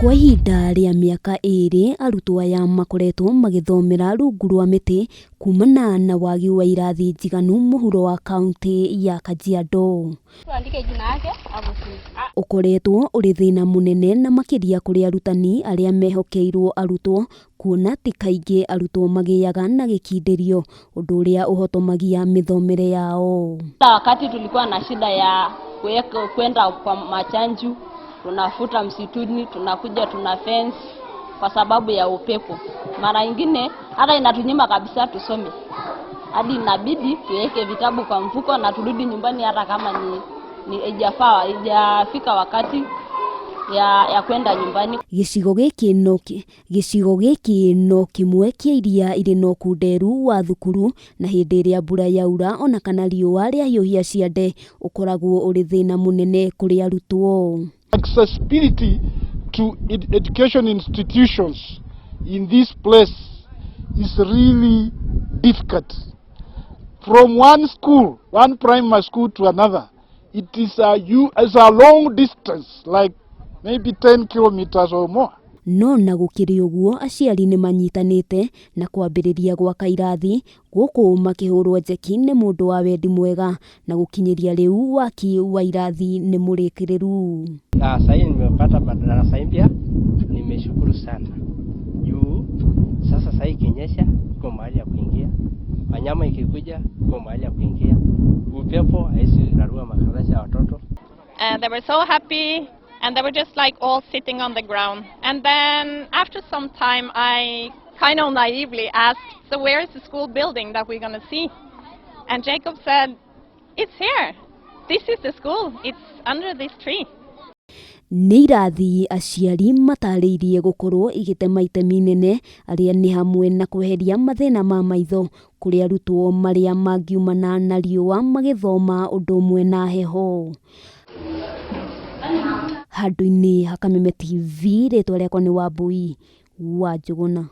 Kwa ihinda rĩa mĩaka ĩrĩ, arutwo aya makoretwo magĩthomera rungu rwa mĩtĩ kumana na wagi wa irathi njiganu mũhuro wa kaunti ya Kajiado. Ũkoretwo ũrĩ thĩna mũnene na makĩria kũrĩ arutani arĩa mehokeirwo arutwo, kuona ti kaingĩ arutwo magĩaga na gĩkindĩrio, ũndũ ũrĩa ũhotomagia mĩthomere yao. Wakati tulikuwa na shida ya kwenda kwa machanju, tunafuta msituni, tunakuja tuna fence kwa sababu ya upepo. Mara nyingine hata inatunyima kabisa tusome. Hadi inabidi tuweke vitabu kwa mfuko na turudi nyumbani hata kama ni haijafika wakati ya kwenda nyumbani. Gĩcigo gĩkĩ no kĩmwe kĩa iria irĩ na ũkunderu wa thukuru, na hĩndĩ ĩrĩa mbura yaura ona kana riũa rĩahiũhia ciande ũkoragwo ũrĩ thĩna mũnene kũrĩ arutwo. Accessibility to education institutions in this place is really difficult. From one primary school to another, it is a long distance, like maybe 10 kilometers or more. No na gũkĩrĩ ũguo, aciari nĩ manyitanĩte na kwambĩrĩria gwaka irathi, gũkũ makĩhũrwo njeki nĩ mũndũ wa wendi mwega, na gũkinyĩria rĩu waki wa irathi nĩ mũrĩkĩrĩru. Sasa nimepata madarasa mpya, nimeshukuru sana. Sasa sasa ikinyesha iko mahali ya kuingia, wanyama ikikuja iko mahali ya kuingia, upepo haisirarua madarasa ya watoto. And they were so happy. And they were just like all sitting on the ground. And then after some time I kind of naively asked, so where is the school building that we're going to see? And Jacob said, it's here. This is the school. It's under this tree. Nĩ irathi aciari matarĩirie gũkorwo igĩtema itemi inene, arĩa nĩ hamwe na kweheria mathĩna ma maitho kũrĩ arutwo marĩa mangiumana na riũa magĩthoma ũndũ ũmwe na heho. Handũ-inĩ ha Kameme TV, rĩtwa rĩakwa nĩ Wambui wa Njũgũna.